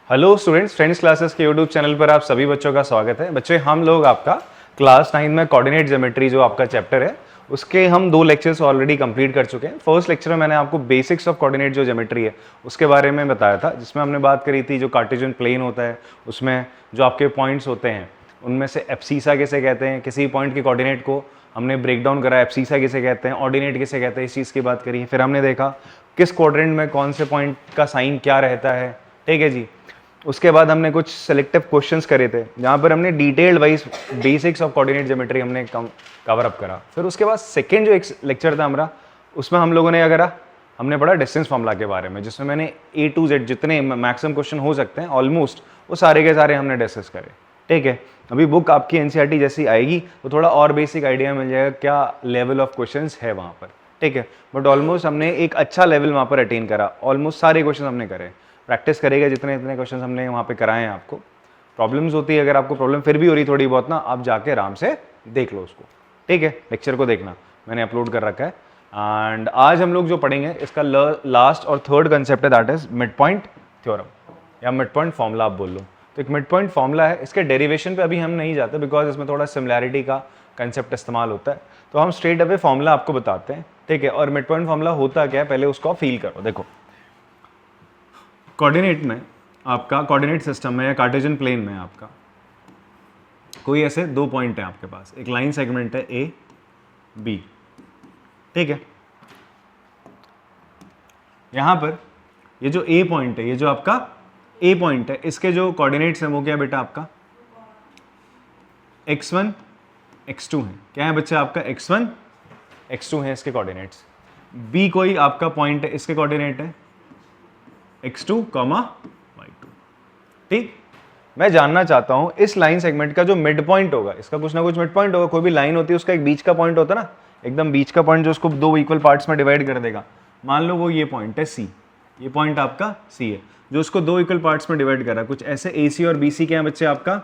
Hello students, friends classes के YouTube channel पर आप सभी बच्चों का स्वागत है। बच्चों, हम लोग आपका क्लास 9 में कोऑर्डिनेट ज्योमेट्री जो आपका चैप्टर है उसके हम 2 लेक्चर्स ऑलरेडी कंप्लीट कर चुके हैं। फर्स्ट लेक्चर में मैंने आपको बेसिक्स ऑफ कोऑर्डिनेट जो ज्योमेट्री है उसके बारे में बताया था, जिसमें हमने बात करी थी जो कार्टेशियन प्लेन होता है उसमें जो आपके पॉइंट्स होते हैं उनमें से एब्सिसा किसे कहते हैं, किसी पॉइंट के कोऑर्डिनेट को हमने ब्रेक डाउन करा, एब्सिसा किसे कहते हैं, ऑर्डिनेट किसे कहते हैं, इस चीज़ की बात करी। फिर हमने देखा किस क्वाड्रेंट में कौन से पॉइंट का साइन क्या रहता है, ठीक है जी। उसके बाद हमने कुछ सेलेक्टिव क्वेश्चंस करे थे जहाँ पर हमने detailed wise basics of coordinate geometry हमने कवर अप करा। फिर उसके बाद सेकेंड जो एक लेक्चर था हमारा, उसमें हम लोगों ने क्या करा, हमने पढ़ा डिस्टेंस फॉर्मूला के बारे में, जिसमें मैंने A to Z जितने मैक्सिमम क्वेश्चन हो सकते हैं ऑलमोस्ट वो सारे के सारे हमने डिस्कस करे, ठीक है। अभी बुक आपकी एनसीईआरटी जैसी आएगी तो थोड़ा और बेसिक आइडिया मिल जाएगा क्या लेवल ऑफ क्वेश्चंस है वहाँ पर, ठीक है। बट ऑलमोस्ट हमने एक अच्छा लेवल वहाँ पर अटेन करा, ऑलमोस्ट सारे क्वेश्चन हमने करे। प्रैक्टिस करेगा जितने इतने क्वेश्चन हमने वहाँ पे कराए हैं। आपको प्रॉब्लम्स होती है, अगर आपको प्रॉब्लम फिर भी हो रही थोड़ी बहुत ना, आप जाके आराम से देख लो उसको, ठीक है। लेक्चर को देखना, मैंने अपलोड कर रखा है। एंड आज हम लोग जो पढ़ेंगे इसका लास्ट और थर्ड कंसेप्ट है, that is mid point theorem या मिड पॉइंट फॉर्मूला आप बोल लो। तो एक मिड पॉइंट फॉर्मूला है, इसके डेरिवेशन पे अभी हम नहीं जाते बिकॉज इसमें थोड़ा सिमिलैरिटी का कंसेप्ट इस्तेमाल होता है। तो हम स्ट्रेट अवे फॉर्मूला आपको बताते हैं, ठीक है। और मिड पॉइंट फॉर्मूला होता क्या है पहले उसको फील करो। देखो, कोऑर्डिनेट में आपका, कोऑर्डिनेट सिस्टम में या कार्टेशियन प्लेन में आपका कोई ऐसे 2 पॉइंट है आपके पास, एक लाइन सेगमेंट है ए बी, ठीक है। यहां पर ये जो ए पॉइंट है, ये जो आपका ए पॉइंट है, इसके जो कोऑर्डिनेट्स हैं वो क्या है बेटा आपका x1 x2 है। क्या है बच्चे आपका x1 x2 है इसके कोऑर्डिनेट्स। बी कोई आपका पॉइंट है, इसके कोऑर्डिनेट है x2, y2, ठीक। मैं जानना चाहता हूं इस लाइन सेगमेंट का जो मिड पॉइंट होगा, इसका कुछ ना कुछ मिड पॉइंट होगा। कोई भी लाइन होती है उसका एक बीच का पॉइंट होता है ना, एकदम बीच का पॉइंट जो उसको 2 इक्वल पार्ट्स में डिवाइड कर देगा। मान लो वो ये पॉइंट है C, ये पॉइंट आपका C है जो उसको 2 इक्वल पार्ट्स में डिवाइड कर रहा है। कुछ ऐसे AC और BC क्या है बच्चे आपका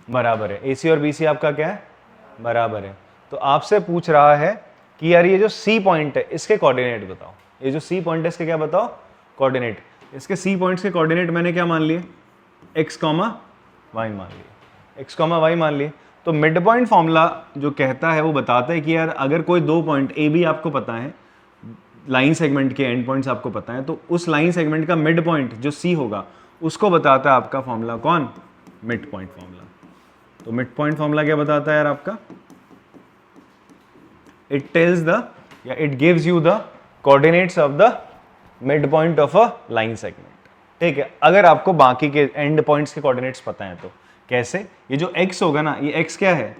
बराबर है, AC और BC आपका क्या है बराबर है। तो आपसे पूछ रहा है कि यार ये जो C पॉइंट है इसके कोऑर्डिनेट बताओ। ये जो C पॉइंट है इसके क्या बताओ कोऑर्डिनेट। इसके C पॉइंट्स के कोऑर्डिनेट मैंने क्या मान लिए, x, y मान लिए, x, y मान लिए। तो मिड पॉइंट फॉर्मूला जो कहता है वो बताता है कि यार अगर कोई 2 पॉइंट A B आपको पता है, लाइन सेगमेंट के एंड पॉइंट्स आपको पता है, तो उस लाइन सेगमेंट का मिड पॉइंट जो C होगा उसको बताता है आपका फॉर्मूला कौन, मिड पॉइंट फॉर्मूला। तो मिड पॉइंट फॉर्मूला क्या बताता है यार आपका, इट टेल्स द या it gives you the coordinates of the mid point of a line segment, ठीक है। अगर आपको बाकी के एंड पॉइंट्स के कोऑर्डिनेट्स पता है तो कैसे, ये जो x होगा ना, ये x क्या है,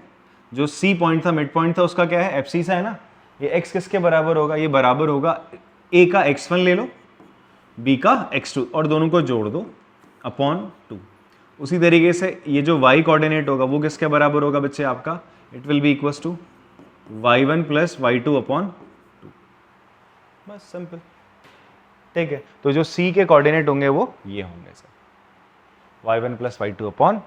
जो C पॉइंट था मिड पॉइंट था उसका क्या है एब्सिसा है ना, ये x किसके बराबर होगा, ये बराबर होगा A का x1 ले लो, B का x2 और दोनों को जोड़ दो अपॉन 2। उसी तरीके से ये जो y कोऑर्डिनेट होगा वो किसके बराबर होगा बच्चे आपका, it will be equals to y1 plus y2 upon 2। बस सिंपल, ठीक है। तो जो C के कोऑर्डिनेट होंगे वो ये होंगे sir, y1 plus y2 upon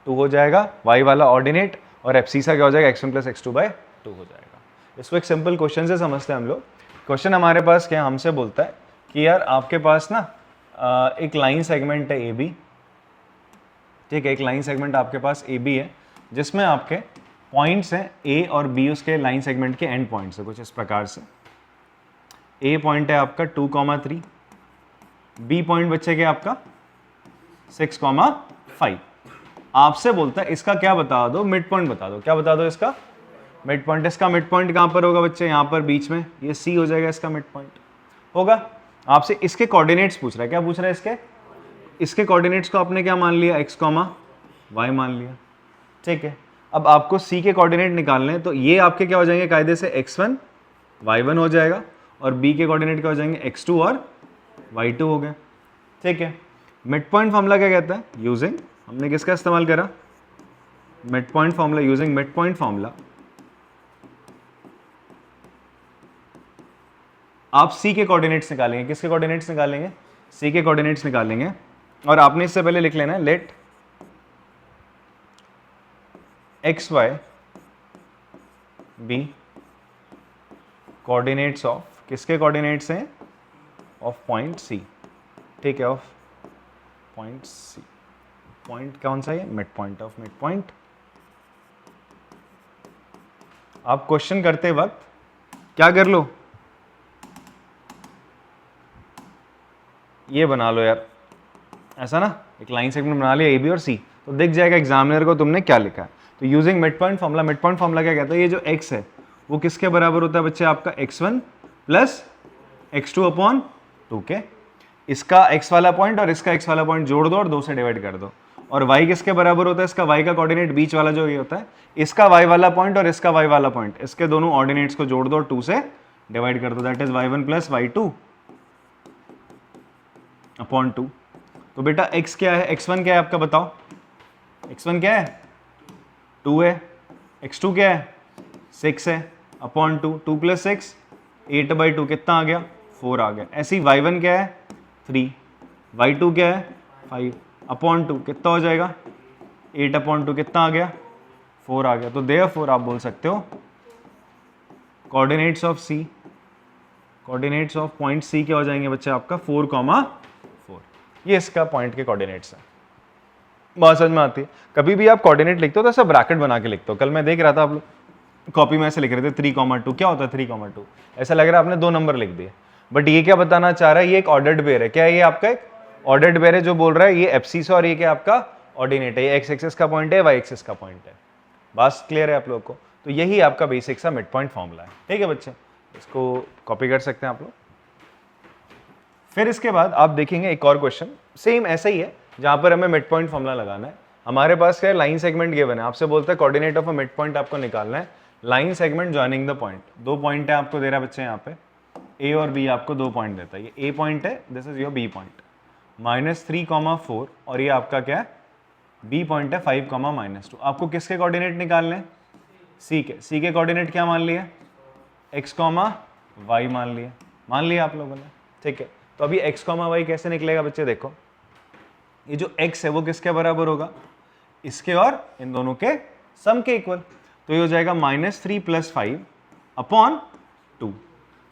2 हो जाएगा y वाला ऑर्डिनेट, और एब्सिसा क्या हो जाएगा x1 प्लस x2 बाय 2 हो जाएगा। इसको एक सिंपल क्वेश्चन से समझते हैं हम लोग। क्वेश्चन हमारे पास क्या हमसे बोलता है कि यार आपके पास ना एक लाइन सेगमेंट है AB, ठीक है। एक लाइन सेगमेंट आपके पास AB है जिसमें आपके पॉइंट्स हैं A और B, उसके लाइन सेगमेंट के एंड पॉइंट्स है कुछ इस प्रकार से। A पॉइंट है आपका 2, 3, B पॉइंट बच्चे के आपका 6, 5। आपसे बोलता है इसका क्या बता दो, मिड पॉइंट बता दो। क्या बता दो इसका मिड पॉइंट। इसका मिड पॉइंट कहाँ पर होगा बच्चे, यहाँ पर बीच में, ये C हो जाएगा इसका मिड पॉइंट होगा। आपसे इसके कोऑर्डिनेट्स पूछ रहा है, क्या पूछ रहा है इसके कोऑर्डिनेट्स को आपने क्या मान लिया, x, y मान लिया, ठीक है। अब आपको C के कोऑर्डिनेट निकालने हैं, तो ये आपके क्या हो जाएंगे कायदे से x1 y1 हो जाएगा, और B के कोऑर्डिनेट क्या हो जाएंगे x2 और y2 हो गए, ठीक है। मिड पॉइंट फॉर्मूला क्या कहता है, यूजिंग, हमने किसका इस्तेमाल करा, mid point formula. Using mid point formula आप C के कोऑर्डिनेट्स निकालेंगे। किसके कोऑर्डिनेट्स निकालेंगे, C के कोऑर्डिनेट्स निकालेंगे। और आपने इससे पहले लिख लेना है let X Y be coordinates of, किसके कोऑर्डिनेट्स हैं, ऑफ पॉइंट C, ठीक है, ऑफ पॉइंट सी, पॉइंट कौन सा है, mid point of mid point. आप क्वेश्चन करते वक्त क्या कर लो, ये बना लो यार, ऐसा ना एक लाइन सेगमेंट बना लिया ए बी और सी, तो दिख जाएगा एग्जामिनर को तुमने क्या लिखा है। तो using mid point formula, mid point formula क्या कहता है, ये जो x है वो किसके बराबर होता है बच्चे, आपका x1 प्लस x2 अपॉन 2 के, इसका x वाला पॉइंट और इसका x वाला पॉइंट जोड़ दो और 2 से डिवाइड कर दो, और y किसके बराबर होता है, इसका y का कोऑर्डिनेट बीच वाला जो ये होता है, इसका y वाला पॉइंट और इसका y वाला पॉइंट, इसके दोनों ऑर्डिनेट्स को जोड़ दो और 2 से डिवाइड कर दो, that is y1 plus y2 upon 2। तो बेटा x क्या है, x1 क्या है आपका बताओ, x1 क्या है 2 है, x2 क्या है 6 है अपॉन 2, 2 प्लस 6 8/2 कितना आ गया 4 आ गया। ऐसे ही y1 क्या है 3, y2 क्या है 5 अपॉन 2 कितना हो जाएगा 8/2 कितना आ गया 4 आ गया। तो देयरफॉर आप बोल सकते हो coordinates of C, coordinates of point C क्या हो जाएंगे बच्चे आपका 4,4, ये इसका पॉइंट के कोऑर्डिनेट्स हैं। बात समझ में आती है। कभी भी आप कोऑर्डिनेट लिखते हो तो ऐसा ब्रैकेट बना के लिखते हो। कल मैं देख रहा था आप लोग कॉपी में ऐसे लिख रहे थे 3,2, क्या होता है 3,2, ऐसा लग रहा है आपने 2 नंबर लिख दिए, बट ये क्या बताना चाह रहा है, ये एक ऑर्डर्ड पेयर है। क्या है ये आपका एक ऑर्डर्ड पेयर है जो बोल रहा है ये एफसी और ये क्या आपका ऑर्डिनेट है, ये एक्स एक्सिस का पॉइंट है, वाई एक्सिस का पॉइंट है। बात क्लियर है आप लोग को। तो यही आपका बेसिक सा मिड पॉइंट फॉर्मूला है। ठीक है बच्चे, इसको कॉपी कर सकते हैं आप लोग। फिर इसके बाद आप देखेंगे एक और क्वेश्चन सेम ऐसा ही है जहां पर हमें मिड पॉइंट फॉर्मूला लगाना है। हमारे पास क्या है, लाइन सेगमेंट गिवन है, आपसे बोलता है coordinate of a mid point आपको निकालना है, line segment joining the point. 2 point है आपको दे रहा है बच्चे, यहाँ पे ए और बी आपको 2 पॉइंट देता है। ये ए पॉइंट है, this is your B point, -3,4, और ये आपका क्या है बी पॉइंट है 5,-2। आपको किसके कोऑर्डिनेट निकालने हैं, सी के। सी के कोऑर्डिनेट क्या मान लिए, x, y मान लिया आप लोगों ने। ठीक है, तो अभी x, y कैसे निकलेगा बच्चे, देखो ये जो x है वो किसके बराबर होगा, इसके और इन दोनों के सम के इक्वल। तो ये हो जाएगा -3 + 5 अपॉन 2।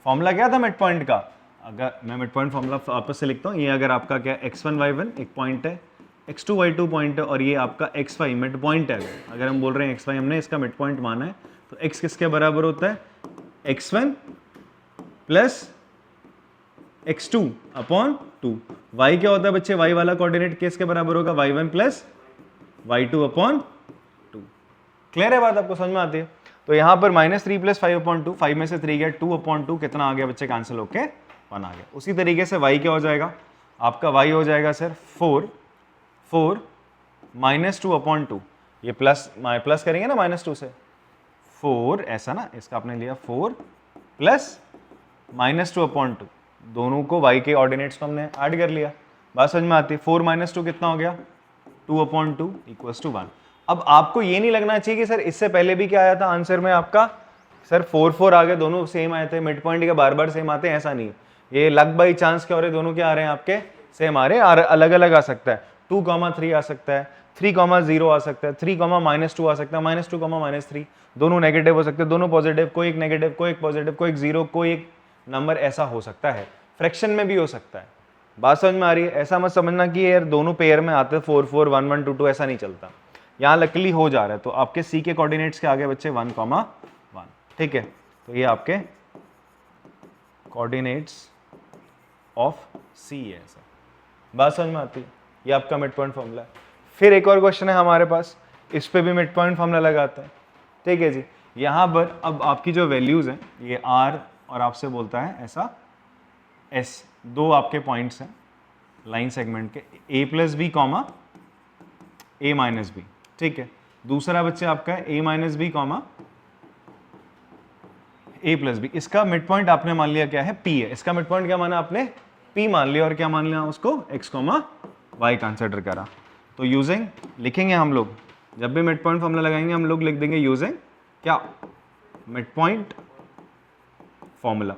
फॉर्मूला क्या था मिड पॉइंट का, अगर मैं मिड पॉइंट फॉर्मूला वापस से लिखता हूँ, ये अगर आपका क्या x1 y1 एक पॉइंट है, x2 y2 पॉइंट है, और ये आपका xy मिड पॉइंट है। अगर हम बोल रहे हैं xy हमने इसका मिड पॉइंट माना है, तो x किसके बराबर होता है, x1 plus x2 upon 2। y क्या होता है बच्चे, y वाला कोऑर्डिनेट किसके बराबर होगा, y1 plus y2 upon 2। Clear है बात, आपको समझ में आती है। तो यहाँ पर -3 + 5 अपॉन 2, 5 में से 3 गया, 2 अपॉन 2 कितना आ गया बच्चे, कैंसिल होके 1 आ गया। उसी तरीके से y क्या हो जाएगा, आपका y हो जाएगा सर 4 -2 अपॉन 2, ये प्लस करेंगे ना -2 से 4, ऐसा ना, इसका आपने लिया 4 प्लस -2 अपॉन 2, दोनों को y के ऑर्डिनेट्स को हमने ऐड कर लिया। बात समझ में आती है। 4 - 2 कितना हो गया, 2 अपॉन 2 = 1। अब आपको ये नहीं लगना चाहिए कि सर इससे पहले भी क्या आया था आंसर में आपका, सर 4 आ गए, दोनों सेम आए थे, मिड पॉइंट के बार बार सेम आते हैं, ऐसा नहीं। ये लक बाई चांस क्या हो रहे, दोनों क्या आ रहे हैं आपके सेम आ रहे हैं, अलग अलग आ सकता है। 2,3 आ सकता है, 3,0 आ सकता है, 3,-2 आ सकता है, -2, -3, दोनों नेगेटिव हो सकते हैं, दोनों पॉजिटिव, कोई एक नेगेटिव, कोई एक पॉजिटिव, कोई एक 0, कोई एक नंबर ऐसा हो सकता है। फ्रैक्शन में भी हो सकता है। बात समझ में आ रही है। ऐसा मत समझना कि यार दोनों पेयर में आते 4, 4, 1, 1, 2, 2, ऐसा नहीं चलता। यहाँ लकीली हो जा रहा है। तो आपके सी के कोऑर्डिनेट्स के आगे बच्चे 1,1। ठीक है, तो ये आपके कोऑर्डिनेट्स ऑफ सी है। ऐसा बात समझ में आती है। ये आपका मिड पॉइंट फॉर्मूला है। फिर एक और क्वेश्चन है हमारे पास, इस पे भी मिड पॉइंट फॉर्मूला लगाता है। ठीक है जी, यहाँ पर अब आपकी जो वैल्यूज हैं, ये आर और आपसे बोलता है ऐसा एस, 2 आपके पॉइंट्स हैं लाइन सेगमेंट के, a + b, a - b। ठीक है, दूसरा बच्चे आपका है a - b, a + b। इसका मिड पॉइंट आपने मान लिया क्या है, p है। इसका मिड पॉइंट क्या माना आपने, p मान लिया, और क्या मान लिया उसको, x, y कंसिडर करा। तो यूजिंग लिखेंगे हम लोग, जब भी मिड पॉइंट फॉर्मूला लगाएंगे हम लोग लिख देंगे यूजिंग क्या, मिड पॉइंट फॉर्मूला।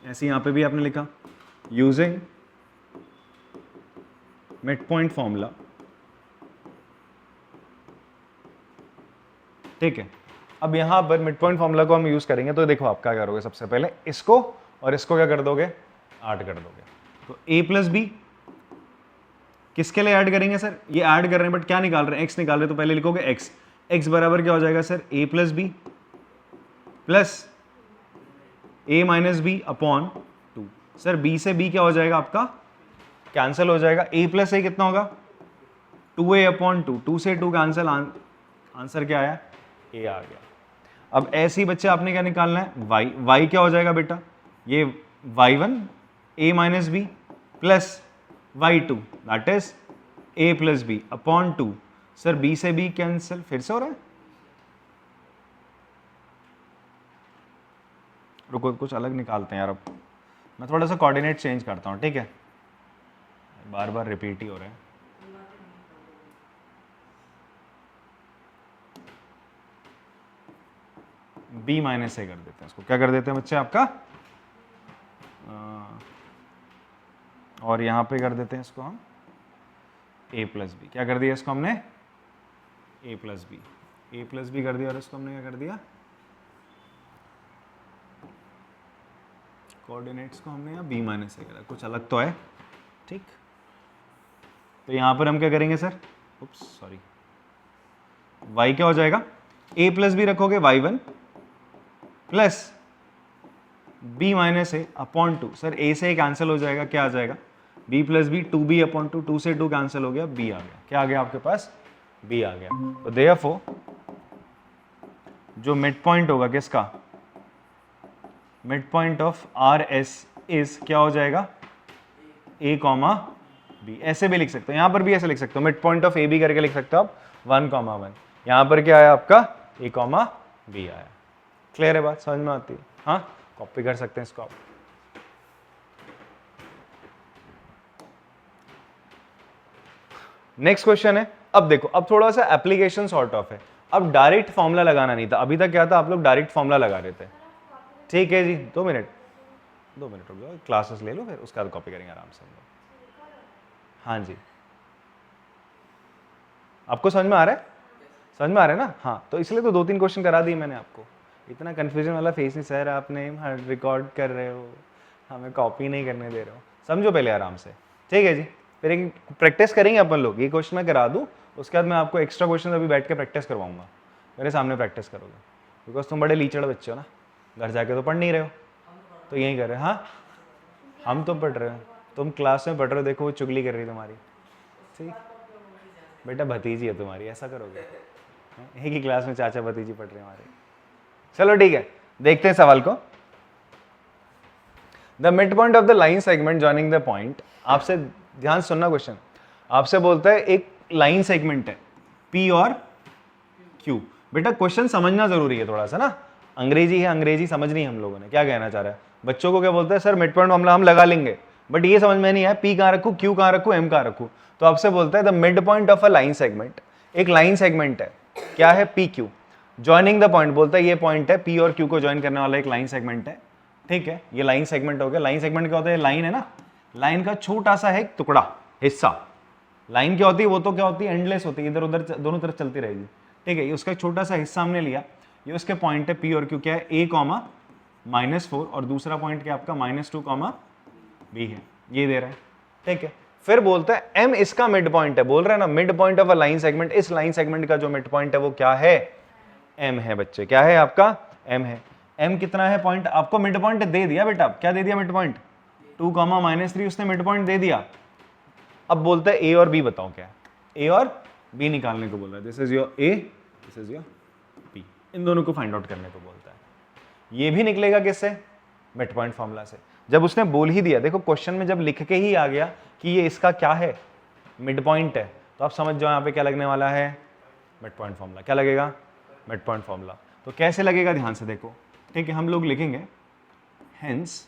ऐसे यहाँ पे भी आपने लिखा यूजिंग मिड पॉइंट फॉर्मूला। ठीक है, अब यहाँ पर मिड पॉइंट फॉर्मूला को हम यूज करेंगे। तो देखो आप क्या करोगे, सबसे पहले इसको और इसको क्या कर दोगे, ऐड कर दोगे। तो a + b किसके लिए ऐड करेंगे सर? ये ऐड कर रहे हैं बट क्या निकाल रहे हैं? x निकाल रहे हैं, तो पहले लिखोगे x। x बराबर क्या हो जाएगा sir? a plus B plus a minus B upon 2। Sir b से b क्या हो जाएगा आपका? कैंसिल हो जाएगा। a प्लस a कितना होगा? 2a upon 2। 2 से 2 कैंसिल, आंसर क्या आया? a आ गया। अब ऐसे ही बच्चे आपने क्या निकालना है? y। y क्या हो जाएगा बेटा? ये y1 a minus B plus y2 that is a plus B upon 2। Sir b से b कैंसिल, फिर से हो रहा है। रुको कुछ अलग निकालते हैं यार। अब मैं थोड़ा सा कोऑर्डिनेट चेंज करता हूँ, ठीक है? बार बार रिपीट ही हो रहे हैं। b माइनस ए कर देते हैं इसको। क्या कर देते हैं बच्चे आपका? और यहाँ पे कर देते हैं इसको हम a प्लस बी। क्या कर दिया इसको हमने? a प्लस बी कर दिया। और इसको हमने क्या कर दिया? कोऑर्डिनेट्स को हमने यहाँ b माइनस ए करा। कुछ अलग तो है, ठीक? तो यहाँ पर हम क्या करेंगे सर? उप्स सॉरी, y क्या हो जाएगा? a प्लस बी रखोगे y1 plus b minus A upon 2। Sir a से कैंसिल हो जाएगा, क्या आ जाएगा? b plus B 2b upon 2। 2 से 2 कैंसिल हो गया, b आ गया। क्या आ गया आपके पास? b आ गया। तो देयरफॉर जो मिड पॉइंट होगा किसका? Mid point of R S is क्या हो जाएगा? a comma b। ऐसे भी लिख सकते हो, यहाँ पर भी ऐसे लिख सकते हो, mid point of a b करके लिख सकते हो आप 1 कॉमा 1। यहाँ पर क्या आया आपका? a कॉमा b आया। क्लियर है बात? समझ में आती है? हाँ, कॉपी कर सकते हैं इसको आप। नेक्स्ट क्वेश्चन है। अब देखो, अब थोड़ा सा एप्लीकेशन सॉर्ट ऑफ है। अब डायरेक्ट फॉर्मूला लगाना नहीं था। अभी तक क्या था? आप लोग डायरेक्ट फॉर्मूला लगा रहे थे, ठीक है जी? 2 मिनट रुक जाओ, क्लासेस ले लो, फिर उसके बाद कॉपी करेंगे आराम से हम लोग। हाँ जी, आपको समझ में आ रहा है? समझ में आ रहा है ना? हाँ, तो इसलिए तो 2-3 क्वेश्चन करा दिए मैंने आपको। इतना कंफ्यूजन वाला फेस नहीं सर, आपने रिकॉर्ड कर रहे हो, हमें कॉपी नहीं करने दे रहे हो। समझो पहले आराम से, ठीक है जी? फिर एक प्रैक्टिस करेंगे अपन लोग। ये क्वेश्चन मैं करा दूँ, उसके बाद मैं आपको एक्स्ट्रा क्वेश्चन अभी बैठ के प्रैक्टिस करवाऊंगा। मेरे सामने प्रैक्टिस करोगे, बिकॉज तुम बड़े लीचड़ बच्चे हो ना, घर जाके तो पढ़ नहीं रहे हो, तो यही कर रहे हो। हाँ, हम तो पढ़ रहे हो, तुम क्लास में पढ़ रहे हो, देखो वो चुगली कर रही है तुम्हारी, ठीक? बेटा भतीजी है तुम्हारी, ऐसा करोगे? एक ही क्लास में चाचा भतीजी पढ़ रहे हैं हमारे। चलो ठीक है, देखते हैं सवाल को। The mid point of the line segment joining the point. आपसे ध्यान सुनना क्वेश्चन। आपसे बोलता है एक लाइन सेगमेंट है P और Q। बेटा क्वेश्चन समझना जरूरी है थोड़ा सा ना, अंग्रेजी है, अंग्रेजी समझनी है हम लोगों ने। क्या कहना चाह रहा है? बच्चों को क्या बोलता है? सर मिड पॉइंट मामला हम लगा लेंगे, बट ये समझ में नहीं आया P कहाँ रखूँ, Q कहाँ रखूँ, M कहाँ रखूँ। तो आपसे बोलता है the mid point of a line segment. एक लाइन सेगमेंट है, क्या है? PQ। ज्वाइनिंग द पॉइंट बोलता है ये पॉइंट है, P और Q को ज्वाइन करने वाला एक लाइन सेगमेंट है, ठीक है? ये लाइन सेगमेंट हो गया। लाइन सेगमेंट क्या होता है? लाइन है ना, लाइन का छोटा सा है टुकड़ा, हिस्सा। लाइन क्या होती है? वो तो क्या होती है? एंडलेस होती है, इधर उधर दोनों तरफ चलती रहेगी, ठीक है? ये उसका एक छोटा सा हिस्सा हमने लिया, ये उसके पॉइंट है P और Q। क्या है? A कॉमा -4 और दूसरा पॉइंट क्या आपका? -2 कॉमा B है, ये दे रहा है, ठीक है? फिर बोलता है M इसका मिड पॉइंट है। बोल रहा है ना, mid point of a line segment. इस लाइन सेगमेंट का जो मिड पॉइंट है वो क्या है? M है बच्चे। क्या है आपका? M है। M कितना है पॉइंट? आपको मिड पॉइंट दे दिया बेटा। क्या दे दिया? मिड पॉइंट 2 कॉमा -3 उसने मिड पॉइंट दे दिया। अब बोलता है A और B बताओ क्या है? A और B निकालने को बोल रहा है। This is your A, this is your B। इन दोनों को फाइंड आउट करने को बोलता है। ये भी निकलेगा किससे? मिड पॉइंट फॉर्मूला से। जब उसने बोल ही दिया, देखो क्वेश्चन में जब लिख के ही आ गया कि ये इसका क्या है? मिड पॉइंट है, तो आप समझ जाओ यहाँ पे क्या लगने वाला है? Mid point formula. क्या लगेगा? Mid point formula. तो कैसे लगेगा ध्यान से देखो, ठीक है? हम लोग लिखेंगे हेंस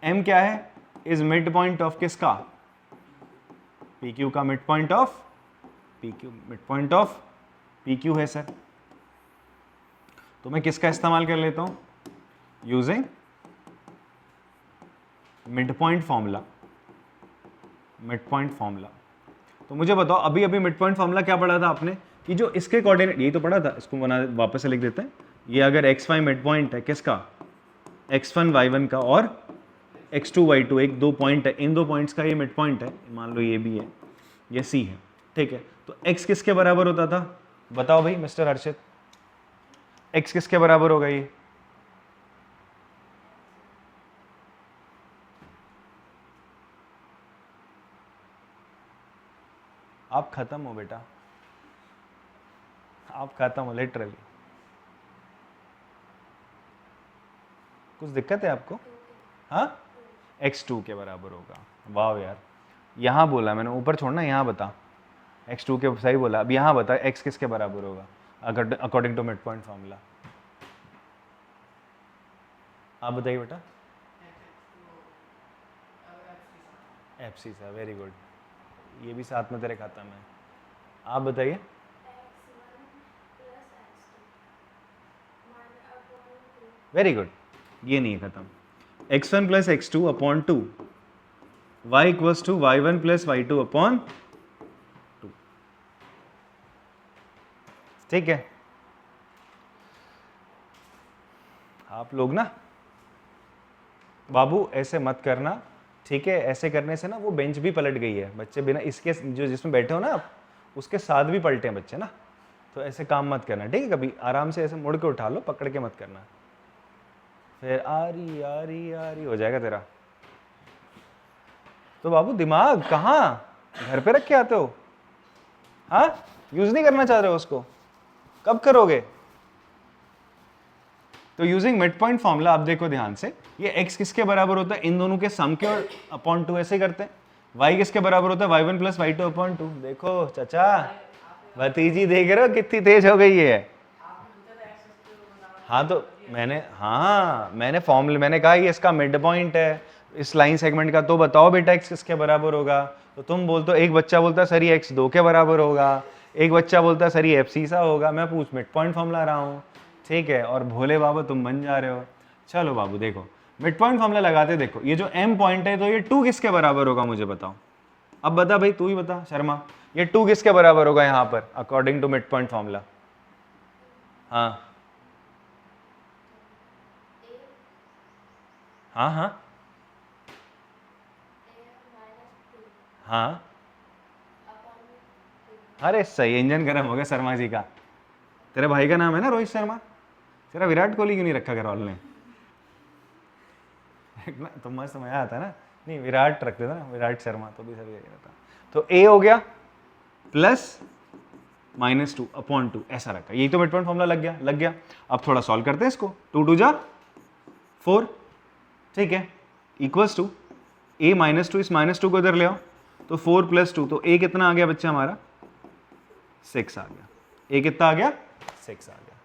M क्या है? इज मिड पॉइंट ऑफ किसका? PQ का mid point of PQ। Mid point of PQ है सर, तो मैं किसका इस्तेमाल कर लेता हूं? Using mid point formula. Mid point formula. तो मुझे बताओ, अभी अभी मिड पॉइंट फॉर्मूला क्या पढ़ा था आपने? कि जो इसके कोऑर्डिनेट, यही तो पढ़ा था, इसको बना वापस से लिख देते हैं। ये अगर XY मिड पॉइंट है किसका? X1 Y1 का और x2 y2 एक दो पॉइंट है, इन दो पॉइंट्स का ये मिड पॉइंट है, मान लो ये भी है, ये सी है, ठीक है। तो x किसके बराबर होता था, बताओ भाई मिस्टर हर्षित, x किसके बराबर होगा ये? आप खत्म हो बेटा, आप खत्म हो लिटरली। कुछ दिक्कत है आपको? हाँ, x2 के बराबर होगा। वाह यार, यहाँ बोला मैंने, ऊपर छोड़ना, यहाँ बता, x2 के सही बोला। अब यहाँ बता x किसके बराबर होगा according to midpoint formula? आप बताइए बेटा। एफसी सा, वेरी गुड, ये भी साथ में तेरे खाता में। आप बताइए। वेरी गुड, ये नहीं है खत्म। x1 plus x2 upon 2 y equals to y1 plus y2 upon 2, ठीक है। आप लोग ना बाबू ऐसे मत करना, ठीक है, ऐसे करने से ना वो बेंच भी पलट गई है, बच्चे बिना इसके जो जिसमें बैठे हो ना आप, उसके साथ भी पलटे हैं बच्चे ना, तो ऐसे काम मत करना, ठीक है। कभी आराम से ऐसे मुड़ के उठा लो, पकड़ के मत करना, फिर आरी हो जाएगा तेरा। तो बाबू दिमाग कहाँ, घर पे रख के आते हो? हाँ, यूज नहीं करना चाह रहे हो उसको, कब करोगे? तो यूजिंग मिड पॉइंट फॉर्मूला आप देखो ध्यान से, ये x किसके बराबर होता है, इन दोनों के सम के और अपॉन 2 ऐसे करते हैं। y किसके बराबर होता है, y1 प्लस y2 अपॉन 2। देखो चाचा, भतीजी देख रहे हो कितनी तेज हो गई है। हाँ तो मैंने फॉर्मूला मैंने कहा ये इसका मिड पॉइंट है इस लाइन सेगमेंट का, तो बताओ बेटा x किसके बराबर होगा। तो तुम बोलते हो, एक बच्चा बोलता है सर ये x 2 के बराबर होगा, एक बच्चा बोलता है सर ये FC सा होगा। मैं पूछ मिड पॉइंट फॉर्मूला रहा हूँ, ठीक है, और भोले बाबा तुम बन जा रहे हो। चलो बाबू देखो, मिड पॉइंट फॉर्मूला लगाते, देखो ये जो m पॉइंट है तो ये 2 किसके बराबर होगा मुझे बताओ। अब बता भाई, तू ही बता शर्मा, ये 2 किसके बराबर होगा यहाँ पर according to midpoint formula? हाँ हाँ हाँ हाँ, अरे सही, इंजन गर्म हो गया शर्मा जी का। तेरे भाई का नाम है ना रोहित शर्मा, तेरा विराट कोहली क्यों नहीं रखा घर वालों ने? तो मस्त मजा आता ना, नहीं विराट रख देता ना, विराट शर्मा, तो भी सही रहता। तो a हो गया प्लस -2 अपॉन 2 ऐसा रखा, यही तो मिड पॉइंट फॉर्मूला लग गया। अब थोड़ा सॉल्व करते हैं इसको, 2 2 जा 4, ठीक है, इक्वल्स टू a -2, इस -2 को इधर ले आओ, तो 4 + 2, तो a कितना आ गया बच्चा हमारा, 6 आ गया। a कितना आ गया, 6 आ गया।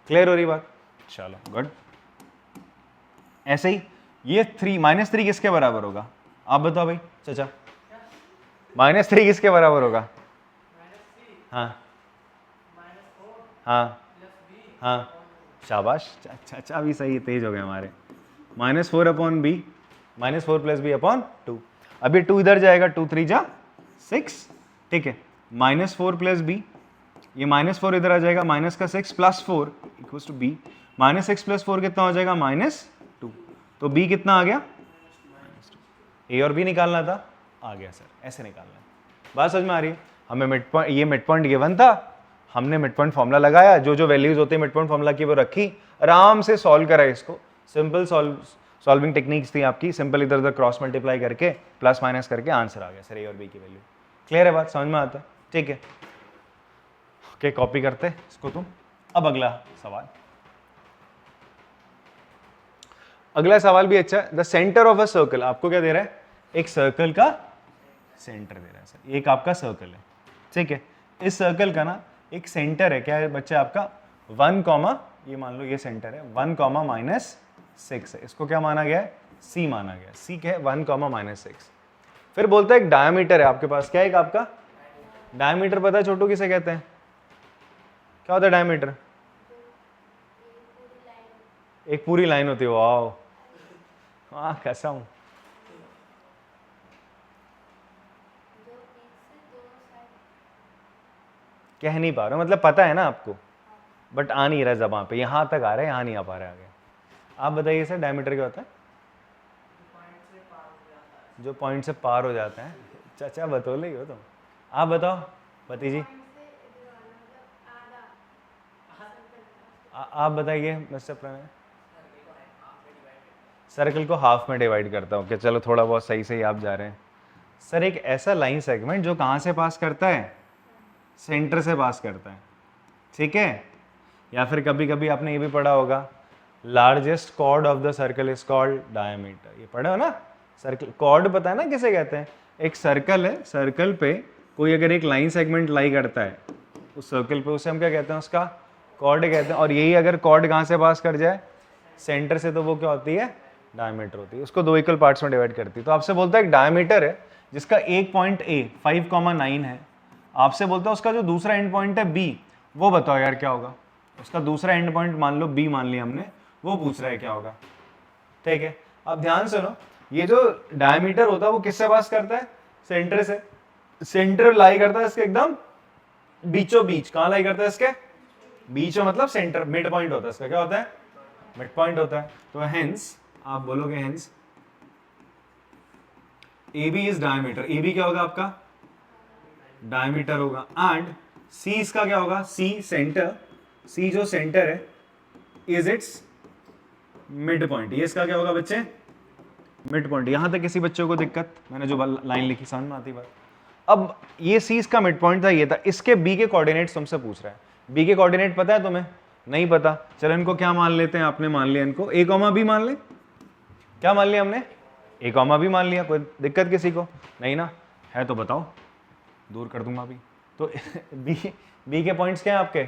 क्लियर हो रही बात? चलो गुड। ऐसे ही ये 3 -3 किसके बराबर होगा, आप बताओ भाई चाचा, -3 किसके बराबर होगा? हाँ हाँ हाँ, शाबाश, चाचा भी सही, तेज हो गए हमारे। -4 अपॉन b, -4 + b अपॉन 2। अभी 2 इधर जाएगा, 2 3 जा 6, ठीक है, -4 + b, ये -4 इधर आ जाएगा, माइनस का 6 + 4 इक्वल्स टू b, -6 + 4 कितना हो जाएगा, -2, तो b कितना आ गया, -2। a और b निकालना था, आ गया सर, ऐसे निकालना है। बात समझ में आ रही है? हमें मिड पॉइंट, ये मिड पॉइंट गिवन था, हमने मिड पॉइंट फॉर्मूला लगाया, जो जो वैल्यूज होती है मिड पॉइंट फॉर्मूला की वो रखी, आराम से सॉल्व करा इसको। सिंपल सॉल्विंग टेक्निक्स थी आपकी, सिंपल इधर उधर क्रॉस मल्टीप्लाई करके प्लस माइनस करके आंसर आ गया सर, ए और बी की वैल्यू। क्लियर है बात, समझ में आता है? ठीक है, ओके, कॉपी करते इसको तुम। अब अगला सवाल, अगला सवाल भी अच्छा है। The centre of a circle, आपको क्या दे रहा है, एक सर्कल का सेंटर दे रहा है सर, एक आपका सर्कल है, ठीक है, इस सर्कल का ना एक सेंटर है, क्या है बच्चे आपका 1, ये मान लो ये सेंटर है 1, -6 है, इसको क्या माना गया है, C माना गया। C क्या है, 1, -6। फिर बोलता है एक डायमीटर है आपके पास, क्या है एक आपका डायमीटर, पता है छोटू किसे कहते हैं, क्या होता है डायमीटर? एक पूरी लाइन होती है, वाह वाह कसम, कह नहीं पा रहा, मतलब पता है ना आपको, बट आ नहीं रहा जबान पे, यहां तक आ रहा है, यहां नहीं आ पा रहा है आगे। आप बताइए सर डायमीटर क्या होता है? जो पॉइंट से पार हो जाते हैं। चाचा बतौले ही हो तुम, आप बताओ भतीजी। आप बताइए मिस्टर प्रणय। सर्कल को हाफ में डिवाइड करता हूँ कि चलो थोड़ा बहुत सही से आप जा रहे हैं। सर एक ऐसा लाइन सेगमेंट जो कहाँ से पास करता है, सेंटर से पास करता है, ठीक है। या फिर कभी कभी आपने ये भी पढ़ा होगा, largest chord of the circle is called diameter. ये पढ़े हो ना, सर्कल कॉर्ड पता है ना किसे कहते हैं। एक सर्कल है, सर्कल पे कोई अगर एक लाइन सेगमेंट लाई करता है उस सर्कल पे, उसे हम क्या कहते हैं, उसका कॉर्ड कहते हैं। और यही अगर कॉर्ड कहाँ से पास कर जाए, सेंटर से, तो वो क्या होती है, डायमीटर होती है। उसको दो इक्वल पार्ट्स में डिवाइड करती है। तो आपसे बोलता है एक डायमीटर है जिसका एक पॉइंट ए 5,9 है, आपसे बोलता है उसका जो दूसरा एंड पॉइंट है बी, वो बताओ यार क्या होगा। उसका दूसरा एंड पॉइंट मान लो बी मान लिया हमने, वो पूछ रहा है क्या होगा, ठीक है। अब ध्यान सुनो, ये जो डायमीटर होता है वो किससे पास करता है, सेंटर से। सेंटर लाई करता है इसके एकदम बीचों बीच। कहाँ लाई करता है, इसके बीच में, मतलब सेंटर, मिड पॉइंट होता है इसका। क्या होता है, मिड पॉइंट होता है। तो हेंस आप बोलोगे, hence A B is diameter. A B क्या होगा आपका, डायमीटर होगा। एंड सी इसका क्या होगा, सी सेंटर, सी जो सेंटर है इज इट्स मिड पॉइंट। ये इसका क्या होगा बच्चे, मिड पॉइंट। यहां तक किसी बच्चों को दिक्कत, मैंने जो लाइन लिखी समझ में आती बात। अब ये सी इसका मिड पॉइंट था, ये था। इसके बी के कोऑर्डिनेट्स तुमसे पूछ रहा है। बी के कोऑर्डिनेट पता है तुम्हें, नहीं पता। चलो इनको क्या मान लेते हैं, आपने मान लिया इनको ए कॉमा बी मान ले। क्या मान लिया हमने, ए कॉमा बी मान लिया। कोई दिक्कत किसी को नहीं ना, है तो बताओ, दूर कर दूंगा अभी। तो बी के पॉइंट्स क्या हैं आपके,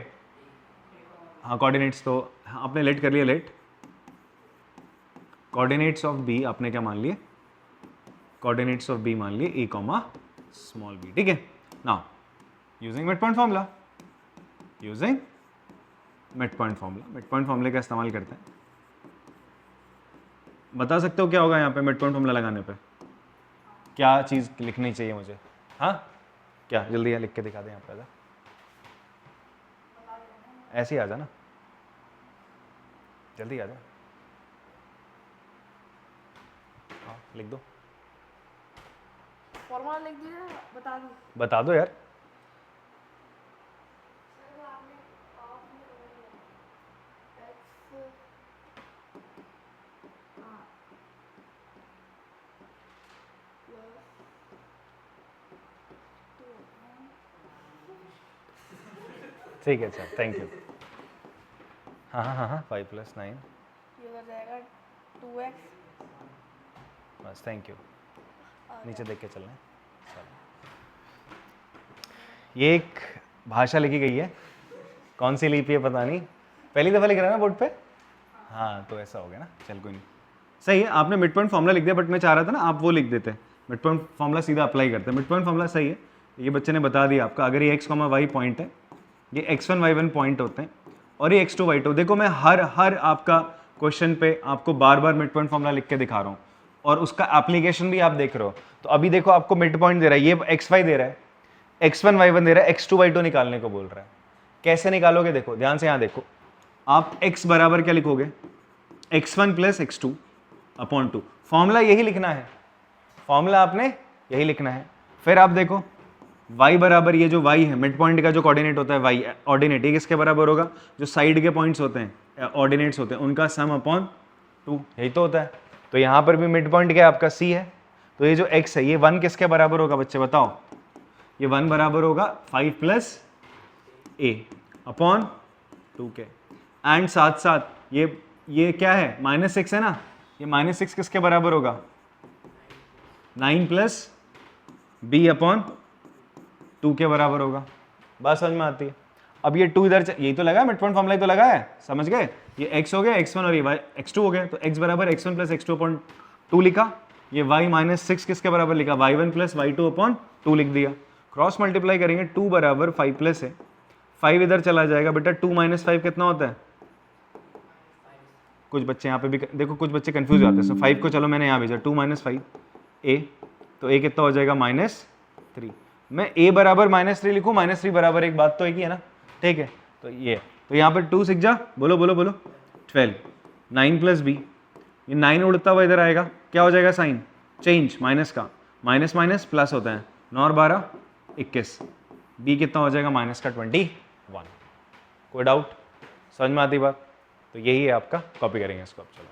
हाँ कोऑर्डिनेट्स। तो हाँ, आपने लेट कर लिया, लेट। कोऑर्डिनेट्स ऑफ बी आपने क्या मान लिए, कोऑर्डिनेट्स ऑफ बी मान लिए ए कॉमा स्मॉल बी, ठीक है। Now using mid point formula, using mid point formula, mid point फॉर्मूले का इस्तेमाल करते हैं। बता सकते हो क्या होगा यहाँ पे मिड पॉइंट फॉर्मूला लगाने पे, क्या चीज़ लिखनी चाहिए मुझे, हाँ क्या, जल्दी लिख के दिखा दें यहाँ पे। आजा, ऐसे ही आ जा ना, जल्दी आ जा। हाँ लिख दो, फॉर्मूला लिख दीजिए, बता दो यार। ठीक है, सर थैंक यू। हाँ हाँ हाँ हाँ, 5 + 9 ये हो जाएगा 2x। बस थैंक यू, नीचे देख के चलना है। ये एक भाषा लिखी गई है, कौन सी लिपि है पता नहीं, पहली दफ़ा लिख रहा है ना बोर्ड पे। हाँ तो ऐसा हो गया ना, चल कोई नहीं, सही है। आपने मिड पॉइंट फॉर्मूला लिख दिया, बट मैं चाह रहा था ना आप वो लिख देते, मिड पॉइंट फॉर्मूला सीधा अप्लाई करते हैं। मिड पॉइंट फॉर्मूला सही है, ये बच्चे ने बता दिया आपका। अगर ये x, y पॉइंट है, ये x1, y1 पॉइंट होते हैं, और ये x2, y2। देखो मैं हर आपका क्वेश्चन पे आपको बार बार मिड पॉइंट फॉर्मूला लिख के दिखा रहा हूँ, और उसका एप्लीकेशन भी आप देख रहे हो। तो अभी देखो आपको मिड पॉइंट दे रहा है, ये xy दे रहा है, x1, y1 दे रहा है, x2, y2 निकालने को बोल रहा है। कैसे निकालोगे, देखो ध्यान से यहाँ देखो। आप x बराबर क्या लिखोगे, x1 + x2 / 2। फॉर्मूला यही लिखना है, फॉर्मूला आपने यही लिखना है। फिर आप देखो y बराबर, ये जो y है मिड पॉइंट का जो कोऑर्डिनेट होता है y ऑर्डिनेट, ये किसके बराबर होगा, जो साइड के पॉइंट्स होते हैं ऑर्डिनेट्स होते हैं उनका सम / 2, यही तो होता है। तो यहाँ पर भी मिड पॉइंट क्या है आपका, c है। तो ये जो x है, ये 1 किसके बराबर होगा बच्चे बताओ, ये 1 बराबर होगा 5 + a / 2 के। एंड साथ साथ ये क्या है, -6 है ना, ये -6 किसके बराबर होगा, 9 + b / 2 के बराबर होगा। बात समझ में आती है। अब ये 2 इधर, यही तो लगा है, मिड पॉइंट फॉर्मूला ही तो लगा है, समझ गए। ये x हो गया, x1 और ये y x2 हो गया। तो x बराबर x1 + x2 / 2 लिखा, ये y -6 किसके बराबर लिखा, y1 + y2 / 2 लिख दिया। क्रॉस मल्टीप्लाई करेंगे, 2 बराबर 5 + है, 5 इधर चला जाएगा बेटा, 2 - 5 कितना होता है। कुछ बच्चे यहाँ पे भी देखो, कुछ बच्चे कंफ्यूज हो जाते हैं। 5 को चलो मैंने यहाँ भेजा, 2 - 5 a, तो a कितना हो जाएगा -3। मैं a बराबर -3 लिखूँ, -3 बराबर एक बात तो एक ही है ना, ठीक है। तो ये, तो यहाँ पर 2 6 जा, बोलो बोलो बोलो 12, 9 + b, ये 9 उड़ता हुआ इधर आएगा, क्या हो जाएगा साइन चेंज माइनस का, माइनस माइनस प्लस होता है, 9 और 12 21, बी कितना हो जाएगा माइनस का 21। कोई डाउट, समझ में आती बात? तो यही है आपका, कॉपी करेंगे इसको अब, चलो